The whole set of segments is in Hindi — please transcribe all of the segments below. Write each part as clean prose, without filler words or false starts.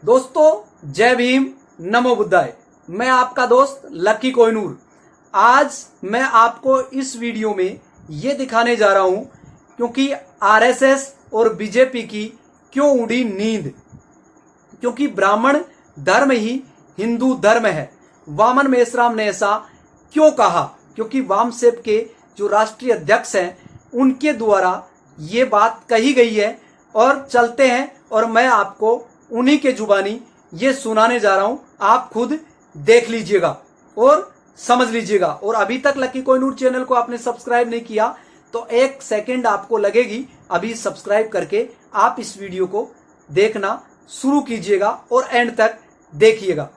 दोस्तों जय भीम, नमो बुद्धाय। मैं आपका दोस्त लकी कोहिनूर। आज मैं आपको इस वीडियो में ये दिखाने जा रहा हूं क्योंकि आरएसएस और बीजेपी की क्यों उड़ी नींद, क्योंकि ब्राह्मण धर्म ही हिंदू धर्म है। वामन मेश्राम ने ऐसा क्यों कहा? क्योंकि वामसेप के जो राष्ट्रीय अध्यक्ष हैं उनके द्वारा ये बात कही गई है। और चलते हैं और मैं आपको उन्हीं के जुबानी ये सुनाने जा रहा हूं। आप खुद देख लीजिएगा और समझ लीजिएगा। और अभी तक लकी कोहिनूर चैनल को आपने सब्सक्राइब नहीं किया तो एक सेकंड आपको लगेगी, अभी सब्सक्राइब करके आप इस वीडियो को देखना शुरू कीजिएगा और एंड तक देखिएगा।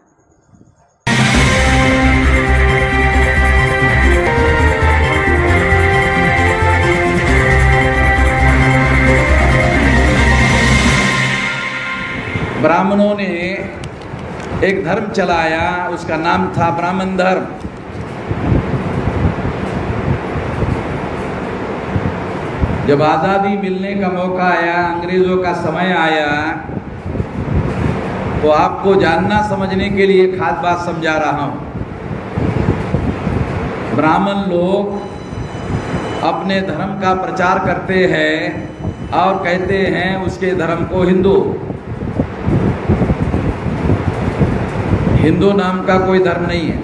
ब्राह्मणों ने एक धर्म चलाया, उसका नाम था ब्राह्मण धर्म। जब आज़ादी मिलने का मौका आया, अंग्रेजों का समय आया, तो आपको जानना समझने के लिए खास बात समझा रहा हूं। ब्राह्मण लोग अपने धर्म का प्रचार करते हैं और कहते हैं उसके धर्म को हिंदू नाम का कोई धर्म नहीं है।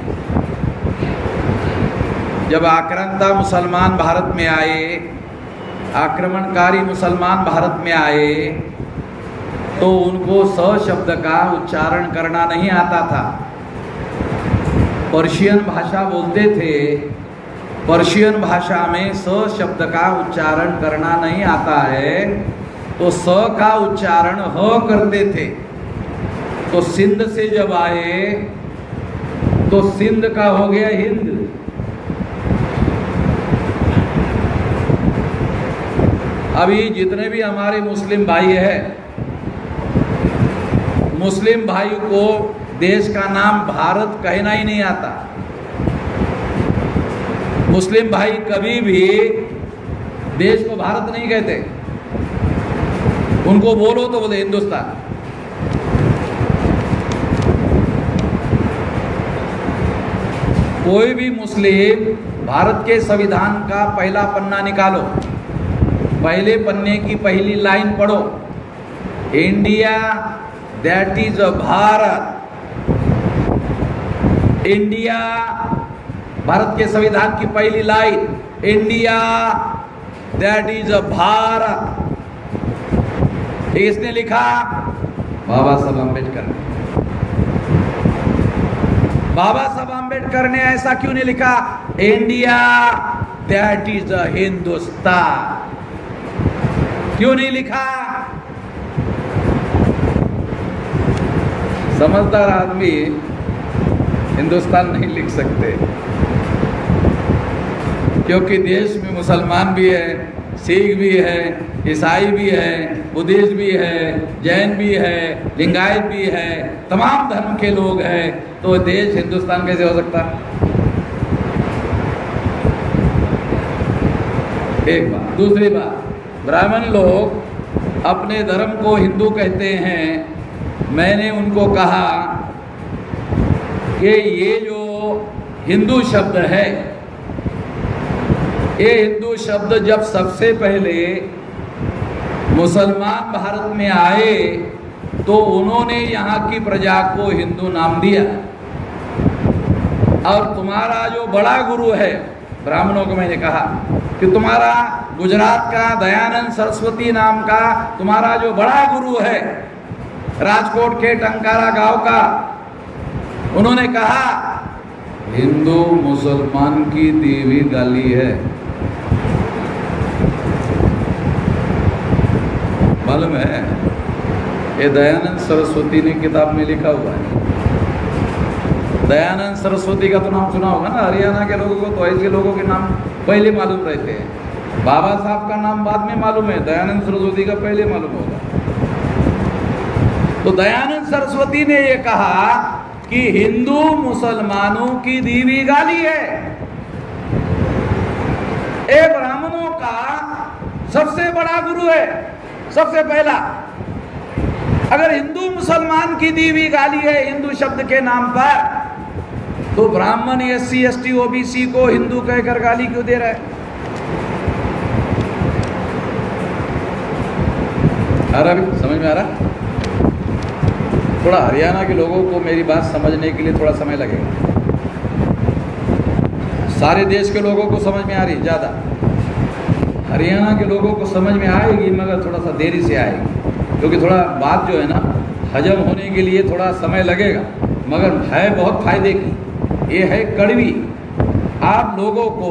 जब आक्रांता मुसलमान भारत में आए, आक्रमणकारी मुसलमान भारत में आए, तो उनको स शब्द का उच्चारण करना नहीं आता था। पर्शियन भाषा बोलते थे, पर्शियन भाषा में स शब्द का उच्चारण करना नहीं आता है, तो स का उच्चारण ह करते थे। तो सिंध से जब आए तो सिंध का हो गया हिंद। अभी जितने भी हमारे मुस्लिम भाई हैं, मुस्लिम भाई को देश का नाम भारत कहना ही नहीं आता। मुस्लिम भाई कभी भी देश को भारत नहीं कहते। उनको बोलो तो बोले हिंदुस्तान। कोई भी मुस्लिम भारत के संविधान का पहला पन्ना निकालो, पहले पन्ने की पहली लाइन पढ़ो, India that is a Bharat. India, Bharat के संविधान की पहली line, India that is a Bharat. इसने लिखा बाबा साहब अम्बेडकर। बाबा साहब अम्बेडकर ने ऐसा क्यों नहीं लिखा? India that is a Hindustan. क्यों नहीं लिखा? समझदार आदमी हिंदुस्तान नहीं लिख सकते, क्योंकि देश में मुसलमान भी है, सिख भी है, ईसाई भी है, बुद्धिस्ट भी है, जैन भी है, लिंगायत भी है, तमाम धर्म के लोग हैं। तो देश हिंदुस्तान कैसे हो सकता? एक बात। दूसरी बात, ब्राह्मण लोग अपने धर्म को हिंदू कहते हैं। मैंने उनको कहा कि ये जो हिंदू शब्द है, ये हिंदू शब्द जब सबसे पहले मुसलमान भारत में आए तो उन्होंने यहाँ की प्रजा को हिंदू नाम दिया। और तुम्हारा जो बड़ा गुरु है, ब्राह्मणों को मैंने कहा कि तुम्हारा गुजरात का दयानंद सरस्वती नाम का तुम्हारा जो बड़ा गुरु है, राजकोट के टंकारा गांव का, उन्होंने कहा हिंदू मुसलमान की दी हुई गाली है। मालूम है? ये दयानंद सरस्वती ने किताब में लिखा हुआ है। दयानंद सरस्वती का तो नाम सुना होगा ना। हरियाणा के लोगों को तो ऐसे लोगों के नाम पहले मालूम रहते हैं। बाबा साहब का नाम बाद में मालूम है, दयानंद सरस्वती का पहले मालूम होगा। तो दयानंद सरस्वती ने ये कहा कि हिंदू मुसलमानों की दी हुई गाली है। ये ब्राह्मणों का सबसे बड़ा गुरु है, सबसे पहला। अगर हिंदू मुसलमान की दी हुई गाली है हिंदू शब्द के नाम पर, तो ब्राह्मण SC ST OBC को हिंदू कहकर गाली क्यों दे रहा है? आ रहा अभी समझ में आ रहा? थोड़ा हरियाणा के लोगों को मेरी बात समझने के लिए थोड़ा समय लगेगा। सारे देश के लोगों को समझ में आ रही ज़्यादा, हरियाणा के लोगों को समझ में आएगी मगर थोड़ा सा देरी से आएगी, क्योंकि थोड़ा बात जो है ना हजम होने के लिए थोड़ा समय लगेगा, मगर है बहुत फायदे की। ये है कड़वी। आप लोगों को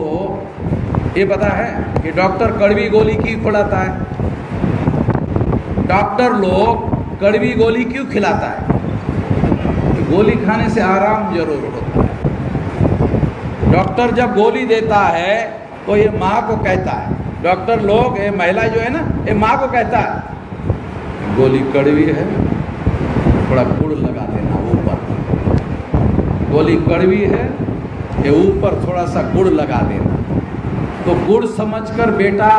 ये पता है कि डॉक्टर कड़वी गोली क्यों खिलाता है? डॉक्टर लोग कड़वी गोली क्यों खिलाता है? गोली खाने से आराम जरूर होता है। डॉक्टर जब गोली देता है तो ये माँ को कहता है, डॉक्टर लोग, ये महिला जो है ना, ये माँ को कहता है गोली कड़वी है, थोड़ा गुड़ लगा देना ऊपर। गोली कड़वी है, ये ऊपर थोड़ा सा गुड़ लगा देना, तो गुड़ समझकर बेटा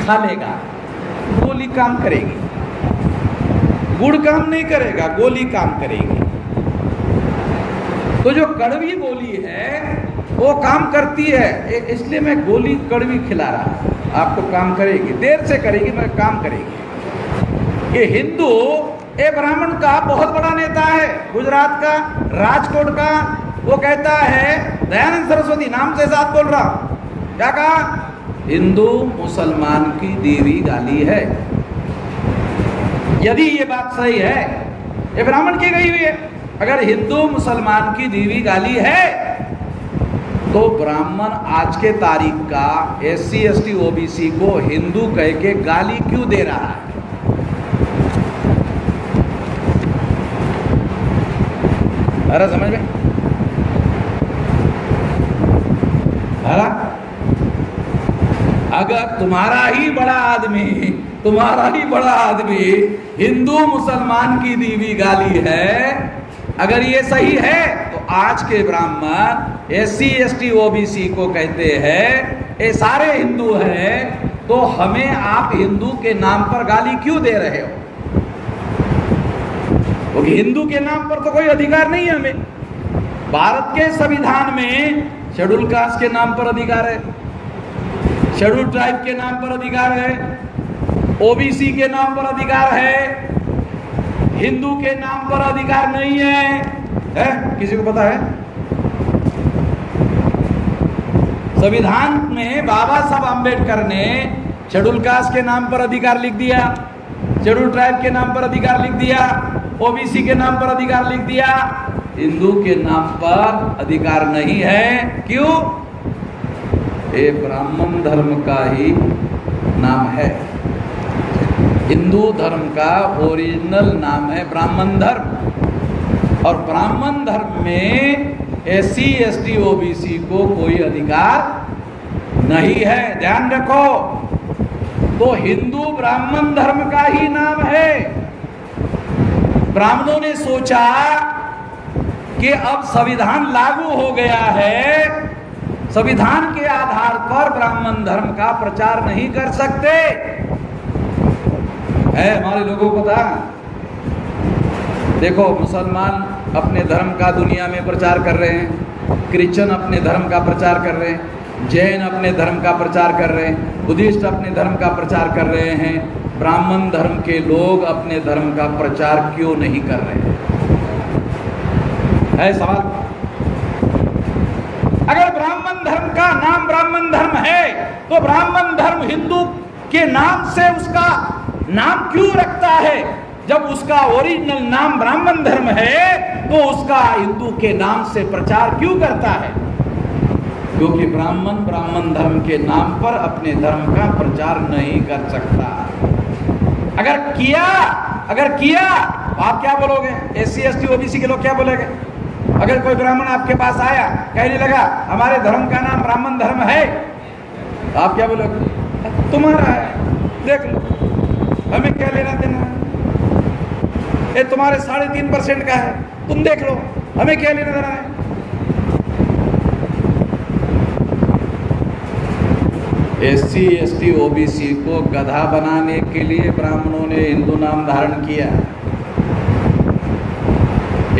खा लेगा, गोली काम करेगी। गुड़ काम नहीं करेगा, गोली काम करेगी। तो जो कड़वी गोली है वो काम करती है, इसलिए मैं गोली कड़वी खिला रहा हूं। आपको काम करेगी, देर से करेगी मगर काम करेगी। ये हिंदू, ये ब्राह्मण का बहुत बड़ा नेता है, गुजरात का, राजकोट का। वो कहता है, दयानंद सरस्वती नाम से साथ बोल रहा हूं, क्या कहा? हिंदू मुसलमान की दी हुई गाली है। यदि ये बात सही है, ये ब्राह्मण की गई हुई है, अगर हिंदू मुसलमान की दी हुई गाली है, तो ब्राह्मण आज के तारीख का SC ST OBC को हिंदू कह के गाली क्यों दे रहा है? अरे समझ में आ रहा? अगर तुम्हारा ही बड़ा आदमी हिंदू मुसलमान की दी हुई गाली है, अगर ये सही है, तो आज के ब्राह्मण SC ST OBC को कहते हैं ये सारे हिंदू हैं, तो हमें आप हिंदू के नाम पर गाली क्यों दे रहे हो? क्योंकि हिंदू के नाम पर तो कोई अधिकार नहीं है हमें। भारत के संविधान में शेड्यूल कास्ट के नाम पर अधिकार है, शेड्यूल ट्राइब के नाम पर अधिकार है, OBC के नाम पर अधिकार है, हिंदू के नाम पर अधिकार नहीं है? किसी को पता है? संविधान में बाबा साहब अम्बेडकर ने शेड्यूल कास्ट के नाम पर अधिकार लिख दिया, शेड्यूल ट्राइब के नाम पर अधिकार लिख दिया, OBC के नाम पर अधिकार लिख दिया, हिंदू के नाम पर अधिकार नहीं है। क्यों? ये ब्राह्मण धर्म का ही नाम है। हिंदू धर्म का ओरिजिनल नाम है ब्राह्मण धर्म, और ब्राह्मण धर्म में SC ST OBC को कोई अधिकार नहीं है। ध्यान रखो, तो हिंदू ब्राह्मण धर्म का ही नाम है। ब्राह्मणों ने सोचा कि अब संविधान लागू हो गया है, संविधान के आधार पर ब्राह्मण धर्म का प्रचार नहीं कर सकते है। हमारे लोगों को पता, देखो मुसलमान अपने धर्म का दुनिया में प्रचार कर रहे हैं, क्रिश्चियन अपने धर्म का प्रचार कर रहे हैं, जैन अपने धर्म का प्रचार कर रहे हैं, बुद्धिस्ट अपने धर्म का प्रचार कर रहे हैं। ब्राह्मण धर्म के लोग अपने धर्म का प्रचार क्यों नहीं कर रहे हैं? है सवाल। अगर ब्राह्मण धर्म का नाम ब्राह्मण धर्म है, तो ब्राह्मण धर्म हिंदू के नाम से उसका नाम क्यों रखता है? जब उसका ओरिजिनल नाम ब्राह्मण धर्म है, तो उसका हिंदू के नाम से प्रचार क्यों करता है? क्योंकि ब्राह्मण धर्म के नाम पर अपने धर्म का प्रचार नहीं कर सकता। अगर किया तो आप क्या बोलोगे? SC ST OBC के लोग क्या बोलेंगे? अगर कोई ब्राह्मण आपके पास आया, कहने लगा हमारे धर्म का नाम ब्राह्मण धर्म है, तो आप क्या बोलोगे? तुम्हारा है, देख लो, हमें क्या लेना देना? ये तुम्हारे 3.5% का है, तुम देख लो, हमें क्या लेना देना है? SC ST OBC को गधा बनाने के लिए ब्राह्मणों ने हिंदू नाम धारण किया।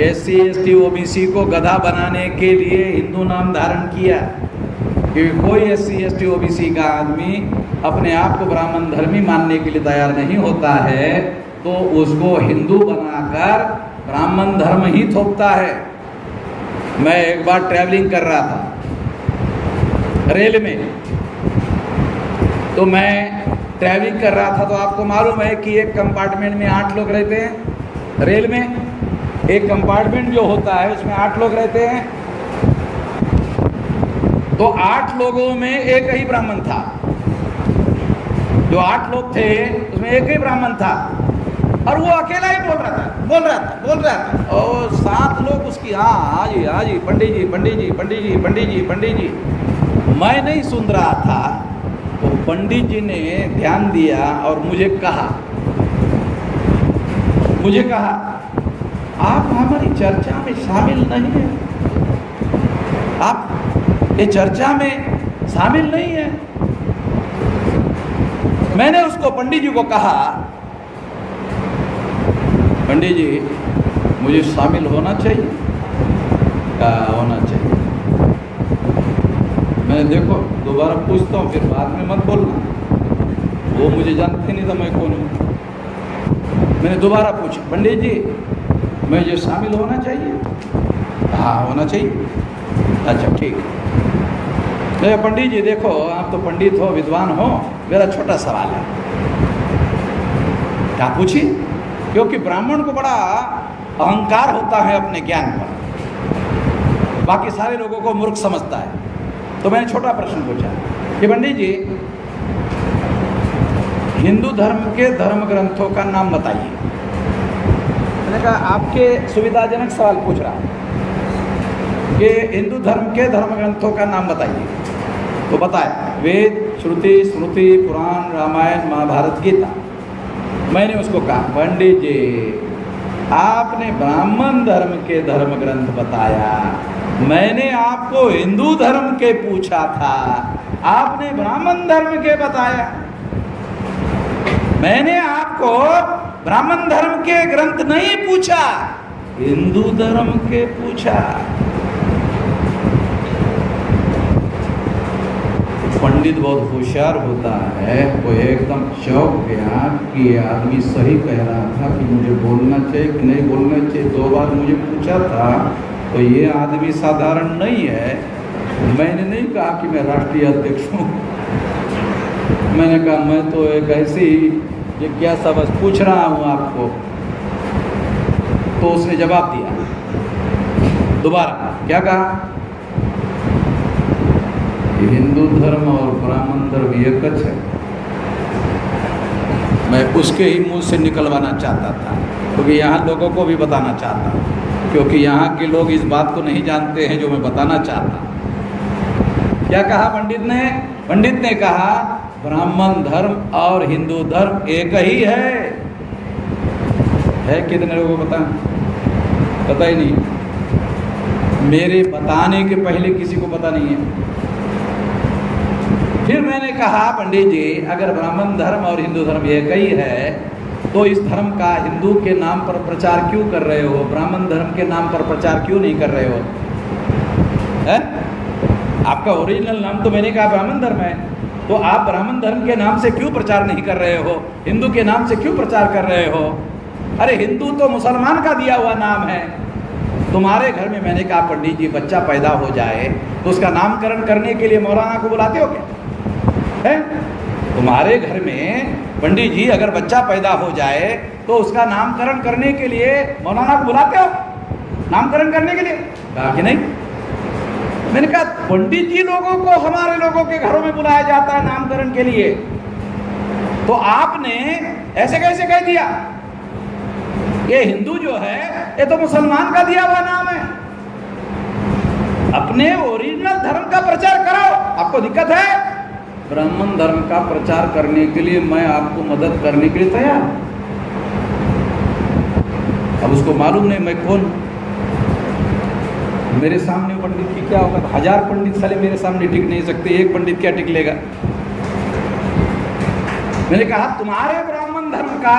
SC ST OBC को गधा बनाने के लिए हिंदू नाम धारण किया, क्योंकि कोई SC ST OBC का आदमी अपने आप को ब्राह्मण धर्मी मानने के लिए तैयार नहीं होता है, तो उसको हिंदू बनाकर ब्राह्मण धर्म ही थोपता है। मैं एक बार ट्रैवलिंग कर रहा था रेल में, तो मैं ट्रैवलिंग कर रहा था, तो आपको मालूम है कि एक कंपार्टमेंट में 8 लोग रहते हैं। रेल में एक कंपार्टमेंट जो होता है उसमें 8 लोग रहते हैं, तो 8 लोगों में एक ही ब्राह्मण था। जो 8 लोग थे उसमें एक ही ब्राह्मण था, और वो अकेला ही बोल रहा था और 7 लोग उसकी हाँ जी पंडित जी। मैं नहीं सुन रहा था, तो पंडित जी ने ध्यान दिया और मुझे कहा आप हमारी चर्चा में शामिल नहीं हैं, आप ये चर्चा में शामिल नहीं हैं। मैंने उसको पंडित जी को कहा, पंडित जी मुझे शामिल होना चाहिए? कहा होना चाहिए। मैं देखो दोबारा पूछता हूँ, फिर बाद में मत बोलना, वो मुझे जानते नहीं था मैं कौन हूँ। मैंने दोबारा पूछा, पंडित जी मुझे शामिल होना चाहिए? हाँ होना चाहिए। अच्छा ठीक है। पंडित जी देखो आप तो पंडित हो, विद्वान हो, मेरा छोटा सवाल है। क्या पूछिए? क्योंकि ब्राह्मण को बड़ा अहंकार होता है अपने ज्ञान पर, बाकी सारे लोगों को मूर्ख समझता है। तो मैंने छोटा प्रश्न पूछा कि पंडित जी हिंदू धर्म के धर्म ग्रंथों का नाम बताइए। मैंने कहा आपके सुविधाजनक सवाल पूछ रहा हूँ कि हिंदू धर्म के धर्म ग्रंथों का नाम बताइए। तो बताया वेद, श्रुति, स्मृति, पुराण, रामायण, महाभारत, गीता। मैंने उसको कहा पंडित जी आपने ब्राह्मण धर्म के धर्म ग्रंथ बताया, मैंने आपको हिंदू धर्म के पूछा था, आपने ब्राह्मण धर्म के बताया। मैंने आपको ब्राह्मण धर्म के ग्रंथ नहीं पूछा, हिंदू धर्म के पूछा। पंडित बहुत होशियार होता है, वो एकदम चौंक गया कि ये आदमी सही कह रहा था कि मुझे बोलना चाहिए कि नहीं बोलना चाहिए। 2 बार मुझे पूछा था, तो ये आदमी साधारण नहीं है। मैंने नहीं कहा कि मैं राष्ट्रीय अध्यक्ष हूँ, मैंने कहा मैं तो एक ऐसी जिज्ञासा बस पूछ रहा हूँ आपको। तो उसने जवाब दिया दोबारा, क्या कहा? हिंदू धर्म और ब्राह्मण धर्म एक है। मैं उसके ही मुंह से निकलवाना चाहता था, क्योंकि यहाँ लोगों को भी बताना चाहता, क्योंकि यहाँ के लोग इस बात को नहीं जानते हैं जो मैं बताना चाहता। क्या कहा पंडित ने? पंडित ने कहा ब्राह्मण धर्म और हिंदू धर्म एक ही है। कितने लोगों को पता ही नहीं। मेरे बताने के पहले किसी को पता नहीं है। फिर मैंने कहा पंडित जी अगर ब्राह्मण धर्म और हिंदू धर्म एक ही है, तो इस धर्म का हिंदू के नाम पर प्रचार क्यों कर रहे हो, ब्राह्मण धर्म के नाम पर प्रचार क्यों नहीं कर रहे हो? है? आपका ओरिजिनल नाम तो मैंने कहा ब्राह्मण धर्म है, तो आप ब्राह्मण धर्म के नाम से क्यों प्रचार नहीं कर रहे हो, हिंदू के नाम से क्यों प्रचार कर रहे हो? अरे हिंदू तो मुसलमान का दिया हुआ नाम है। तुम्हारे घर में मैंने कहा पंडित जी बच्चा पैदा हो जाए तो उसका नामकरण करने के लिए मौलाना को बुलाते हो क्या? है? तुम्हारे घर में पंडित जी अगर बच्चा पैदा हो जाए तो उसका नामकरण करने के लिए मौलाना को बुलाते हो नामकरण करने के लिए? कहा कि नहीं। मैंने कहा पंडित जी लोगों को हमारे लोगों के घरों में बुलाया जाता है नामकरण के लिए, तो आपने ऐसे कैसे कह दिया? ये हिंदू जो है ये तो मुसलमान का दिया हुआ नाम है। अपने ओरिजिनल धर्म का प्रचार करो। आपको दिक्कत है? ब्राह्मण धर्म का प्रचार करने के लिए मैं आपको मदद करने के लिए तैयार। अब उसको मालूम नहीं मैं कौन। मेरे सामने पंडित की क्या होगा? 1000 पंडित साले मेरे सामने टिक नहीं सकते, एक पंडित क्या टिक लेगा? मैंने कहा तुम्हारे ब्राह्मण धर्म का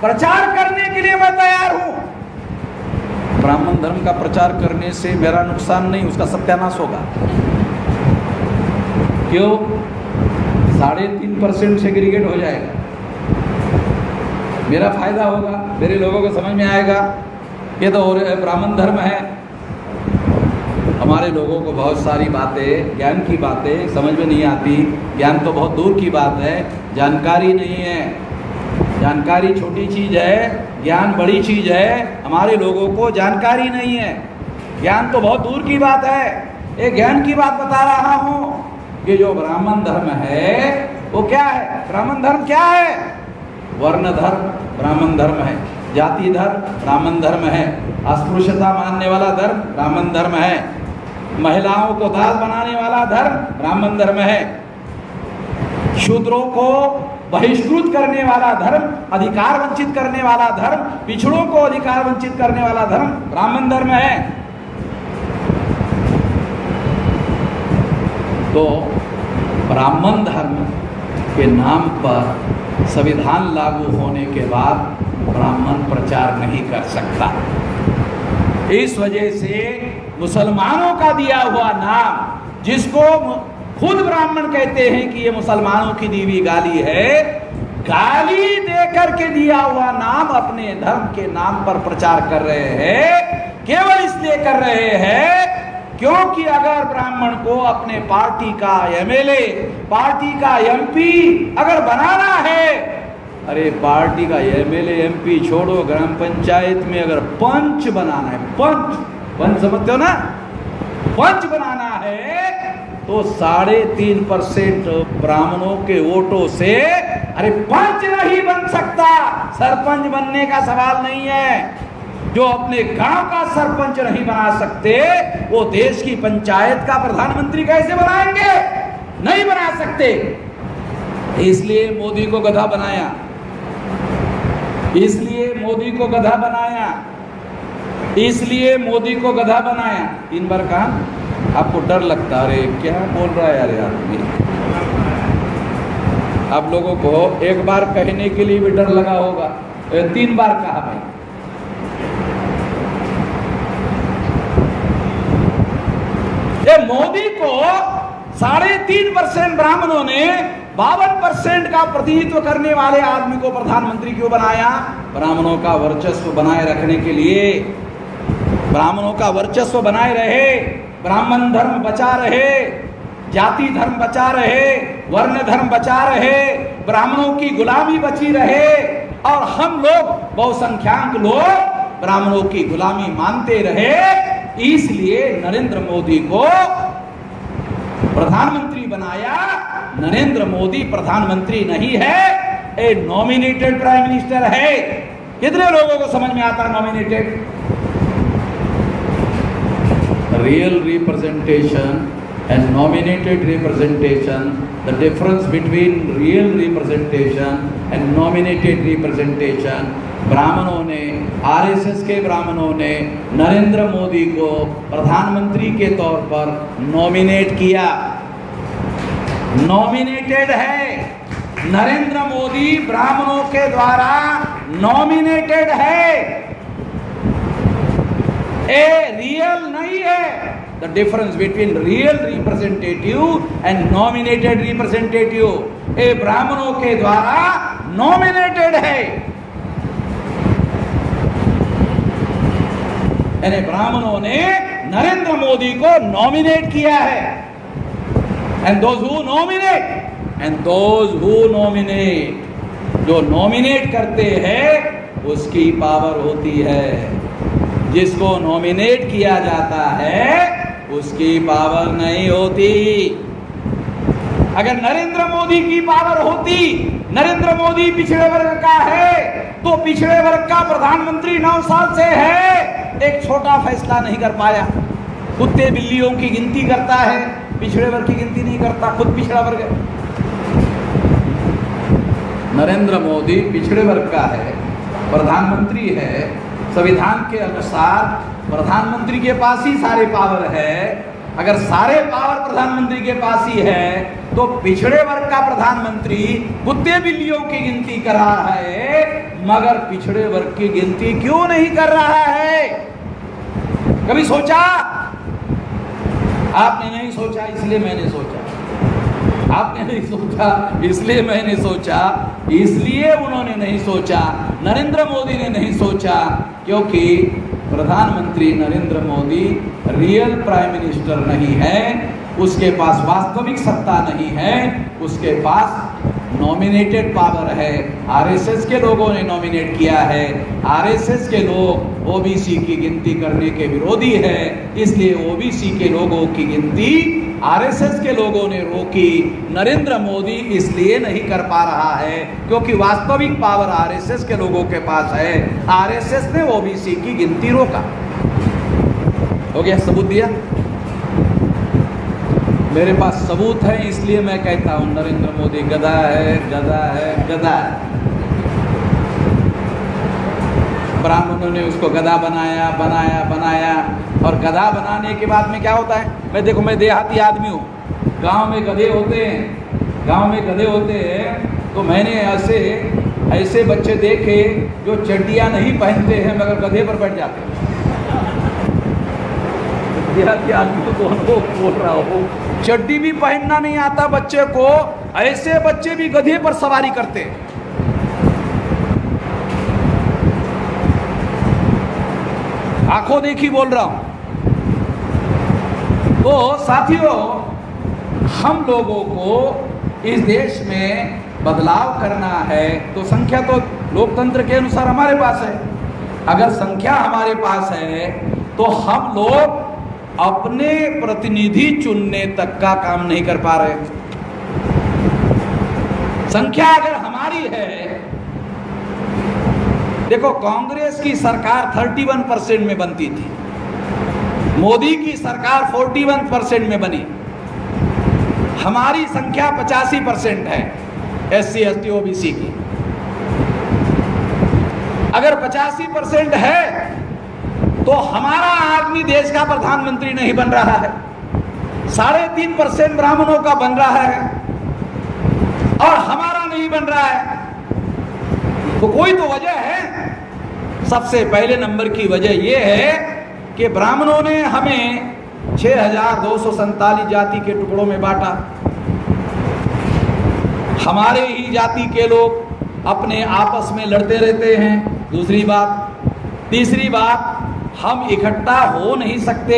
प्रचार करने के लिए मैं तैयार हूं। ब्राह्मण धर्म का प्रचार करने से मेरा नुकसान नहीं, उसका सत्यानाश होगा। क्यों? 3.5% सेग्रीगेट हो जाएगा, मेरा फायदा होगा, मेरे लोगों को समझ में आएगा ये तो ब्राह्मण धर्म है। हमारे लोगों को बहुत सारी बातें, ज्ञान की बातें समझ में नहीं आती। ज्ञान तो बहुत दूर की बात है, जानकारी नहीं है। जानकारी छोटी चीज़ है, ज्ञान बड़ी चीज़ है। हमारे लोगों को जानकारी नहीं है, ज्ञान तो बहुत दूर की बात है। एक ज्ञान की बात बता रहा हूँ कि जो ब्राह्मण धर्म है वो क्या है? ब्राह्मण धर्म क्या है? वर्ण धर्म ब्राह्मण धर्म है, जाति धर्म ब्राह्मण धर्म है, अस्पृश्यता मानने वाला धर्म ब्राह्मण धर्म है, महिलाओं को दास बनाने वाला धर्म ब्राह्मण धर्म है, शूद्रों को बहिष्कृत करने वाला धर्म, अधिकार वंचित करने वाला धर्म, पिछड़ों को अधिकार वंचित करने वाला धर्म ब्राह्मण धर्म है। तो ब्राह्मण धर्म के नाम पर संविधान लागू होने के बाद ब्राह्मण प्रचार नहीं कर सकता। इस वजह से मुसलमानों का दिया हुआ नाम, जिसको खुद ब्राह्मण कहते हैं कि ये मुसलमानों की दी हुई गाली है, गाली देकर के दिया हुआ नाम अपने धर्म के नाम पर प्रचार कर रहे हैं। केवल इसलिए कर रहे हैं क्योंकि अगर ब्राह्मण को अपने पार्टी का एमएलए, पार्टी का एमपी अगर बनाना है, अरे पार्टी का एमएलए एमपी छोड़ो, ग्राम पंचायत में अगर पंच बनाना है, पंच समझते हो ना, पंच बनाना है तो 3.5% ब्राह्मणों के वोटों से अरे पंच नहीं बन सकता। सरपंच बनने का सवाल नहीं है। जो अपने गांव का सरपंच नहीं बना सकते, वो देश की पंचायत का प्रधानमंत्री कैसे बनाएंगे? नहीं बना सकते। इसलिए मोदी को गधा बनाया, इसलिए मोदी को गधा बनाया, इसलिए मोदी को गधा बनाया। 3 बार कहा, आपको डर लगता, अरे क्या बोल रहा है यार आदमी। आप लोगों को एक बार कहने के लिए भी डर लगा होगा, 3 बार कहा भाई। ये मोदी को 3.5% ब्राह्मणों ने 52% का प्रतिनिधित्व करने वाले आदमी को प्रधानमंत्री क्यों बनाया? ब्राह्मणों का वर्चस्व बनाए रखने के लिए। ब्राह्मणों का वर्चस्व बनाए रहे, ब्राह्मण धर्म बचा रहे, जाति धर्म बचा रहे, वर्ण धर्म बचा रहे, ब्राह्मणों की गुलामी बची रहे, और हम लोग बहुसंख्यक लोग ब्राह्मणों की गुलामी मानते रहे। इसलिए नरेंद्र मोदी को प्रधानमंत्री बनाया। नरेंद्र मोदी प्रधानमंत्री नहीं है, ए नॉमिनेटेड प्राइम मिनिस्टर है। कितने लोगों को समझ में आता है nominated? Real representation and nominated representation, the difference between real representation and nominated representation, ब्राह्मणों ने, आरएसएस के ब्राह्मणों ने नरेंद्र मोदी को प्रधानमंत्री के तौर पर नॉमिनेट किया। नॉमिनेटेड है, नरेंद्र मोदी ब्राह्मणों के द्वारा नॉमिनेटेड है, ए रियल नहीं है। The difference between real representative and nominated representative, ये ब्राह्मणों के द्वारा नॉमिनेटेड है। यानी ब्राह्मणों ने नरेंद्र मोदी को नॉमिनेट किया है। And those who nominate, जो नॉमिनेट करते हैं उसकी पावर होती है। जिसको नॉमिनेट किया जाता है उसकी पावर नहीं होती। अगर नरेंद्र मोदी की पावर होती, नरेंद्र मोदी पिछड़े वर्ग का है, तो पिछड़े वर्ग का प्रधानमंत्री 9 साल से है, एक छोटा फैसला नहीं कर पाया। कुत्ते बिल्लियों की गिनती करता है, पिछड़े वर्ग की गिनती नहीं करता, खुद पिछड़ा वर्ग है। नरेंद्र मोदी पिछड़े वर्ग का है, प्रधानमंत्री है। संविधान के अनुसार प्रधानमंत्री के पास ही सारे पावर है। अगर सारे पावर प्रधानमंत्री के पास ही है तो पिछड़े वर्ग का प्रधानमंत्री कुत्ते बिल्लियों की गिनती कर रहा है, मगर पिछड़े वर्ग की गिनती क्यों नहीं कर रहा है? कभी सोचा? आपने नहीं सोचा, इसलिए मैंने सोचा। आपने नहीं सोचा, इसलिए मैंने सोचा। इसलिए उन्होंने नहीं सोचा, नरेंद्र मोदी ने नहीं सोचा, क्योंकि प्रधानमंत्री Narendra Modi real prime minister नहीं है, उसके पास वास्तविक सत्ता नहीं है, उसके पास नॉमिनेटेड पावर है। आरएसएस के लोगों ने नॉमिनेट किया है। आरएसएस के लोग ओबीसी की गिनती करने के विरोधी है, इसलिए ओबीसी के लोगों की गिनती आरएसएस के लोगों ने रोकी। नरेंद्र मोदी इसलिए नहीं कर पा रहा है क्योंकि वास्तविक पावर आरएसएस के लोगों के पास है। आरएसएस ने ओबीसी की गिनती रोका। हो गया? सबूत दिया। मेरे पास सबूत है, इसलिए मैं कहता हूं नरेंद्र मोदी गधा है, गधा है, गधा है। ब्राह्मणों ने उसको गधा बनाया बनाया बनाया, और गधा बनाने के बाद में क्या होता है? मैं देहाती आदमी हूँ, गांव में गधे होते हैं, गांव में गधे होते हैं, तो मैंने ऐसे बच्चे देखे जो चड्डियाँ नहीं पहनते हैं मगर गधे पर बैठ जाते हैं। देहाती आदमी को अनुभव बोल रहा हो, चड्डी भी पहनना नहीं आता बच्चे को, ऐसे बच्चे भी गधे पर सवारी करते हैं। आंखों देखी बोल रहा हूं। तो साथियों, हम लोगों को इस देश में बदलाव करना है तो संख्या तो लोकतंत्र के अनुसार हमारे पास है। अगर संख्या हमारे पास है तो हम लोग अपने प्रतिनिधि चुनने तक का काम नहीं कर पा रहे। संख्या अगर हमारी है, देखो कांग्रेस की सरकार 31% में बनती थी, मोदी की सरकार 41% में बनी, हमारी संख्या 85% है एससी एसटी ओबीसी की। अगर 85% है तो हमारा आदमी देश का प्रधानमंत्री नहीं बन रहा है, 3.5% ब्राह्मणों का बन रहा है और हमारा नहीं बन रहा है। तो कोई तो वजह है। सबसे पहले नंबर की वजह यह है कि ब्राह्मणों ने हमें 6,247 जाति के टुकड़ों में बांटा। हमारे ही जाति के लोग अपने आपस में लड़ते रहते हैं, दूसरी बात। तीसरी बात, हम इकट्ठा हो नहीं सकते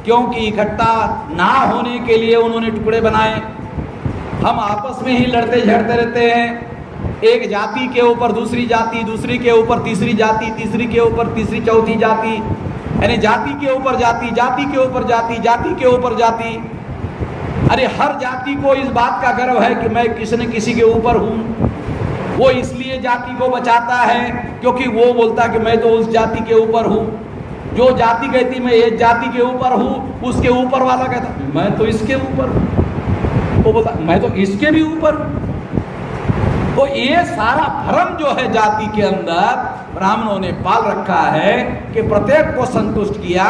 क्योंकि इकट्ठा ना होने के लिए उन्होंने टुकड़े बनाए। हम आपस में ही लड़ते झड़ते रहते हैं, एक जाति के ऊपर दूसरी जाति, दूसरी के ऊपर तीसरी जाति, तीसरी के ऊपर तीसरी चौथी जाति, यानी जाति के ऊपर जाति, जाति के ऊपर जाति, जाति के ऊपर जाति। अरे हर जाति को इस बात का गर्व है कि मैं किसी न किसी के ऊपर हूँ। वो इसलिए जाति को बचाता है क्योंकि वो बोलता कि मैं तो उस जाति के ऊपर हूँ। जो जाति कहती मैं एक जाति के ऊपर हूँ, उसके ऊपर वाला कहता मैं तो इसके ऊपर हूँ, वो बोलता मैं तो इसके भी ऊपर हूँ। तो ये सारा भ्रम जो है जाति के अंदर ब्राह्मणों ने पाल रखा है कि प्रत्येक को संतुष्ट किया,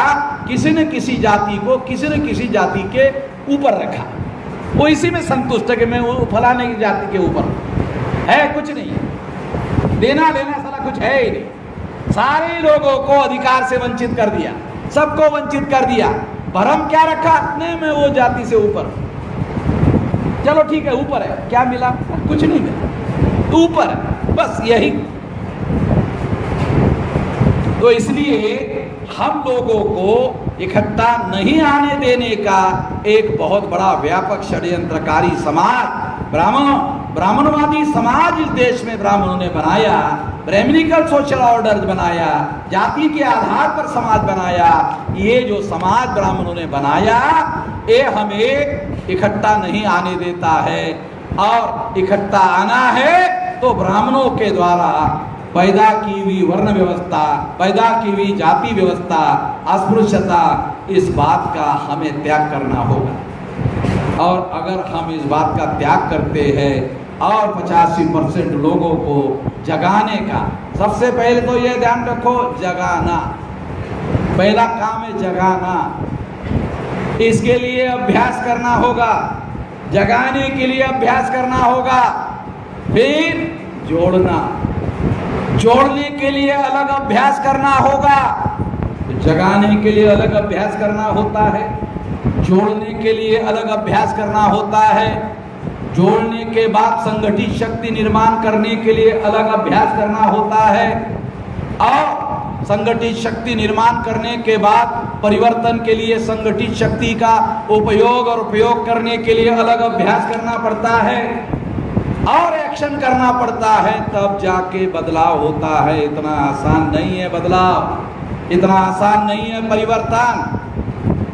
किसी न किसी जाति को किसी न किसी जाति के ऊपर रखा। वो इसी में संतुष्ट है कि मैं वो फलाने की जाति के ऊपर है, कुछ नहीं है, देना लेना सारा कुछ है ही नहीं। सारे लोगों को अधिकार से वंचित कर दिया, सबको वंचित कर दिया। भ्रम क्या रखा? नहीं मैं वो जाति से ऊपर, चलो ठीक है ऊपर है, क्या मिला? कुछ नहीं मिला, ऊपर है, बस यही। तो इसलिए हम लोगों को इकट्ठा नहीं आने देने का एक बहुत बड़ा व्यापक षड्यंत्रकारी समाज ब्राह्मणवादी समाज इस देश में ब्राह्मणों ने बनाया, ब्राह्मणिकल सोशल ऑर्डर बनाया, जाति के आधार पर समाज बनाया। ये जो समाज ब्राह्मणों ने बनाया ये हमें इकट्ठा नहीं आने देता है, और इकट्ठा आना है तो ब्राह्मणों के द्वारा पैदा की हुई वर्ण व्यवस्था, पैदा की हुई जाति व्यवस्था, अस्पृश्यता, इस बात का हमें त्याग करना होगा। और अगर हम इस बात का त्याग करते हैं और 85% लोगों को जगाने का, सबसे पहले तो ये ध्यान रखो, जगाना, पहला काम है जगाना। इसके लिए अभ्यास करना होगा, जगाने के लिए अभ्यास करना होगा, फिर जोड़ना, जोड़ने के लिए अलग अभ्यास करना होगा। तो जगाने के लिए अलग अभ्यास करना होता है, जोड़ने के लिए अलग अभ्यास करना होता है, जोड़ने के बाद संगठित शक्ति निर्माण करने के लिए अलग अभ्यास करना होता है, और संगठित शक्ति निर्माण करने के बाद परिवर्तन के लिए संगठित शक्ति का उपयोग और उपयोग करने के लिए अलग अभ्यास करना पड़ता है और एक्शन करना पड़ता है, तब जाके बदलाव होता है। इतना आसान नहीं है बदलाव, इतना आसान नहीं है परिवर्तन।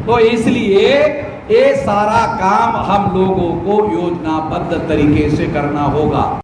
तो इसलिए ये सारा काम हम लोगों को योजनाबद्ध तरीके से करना होगा।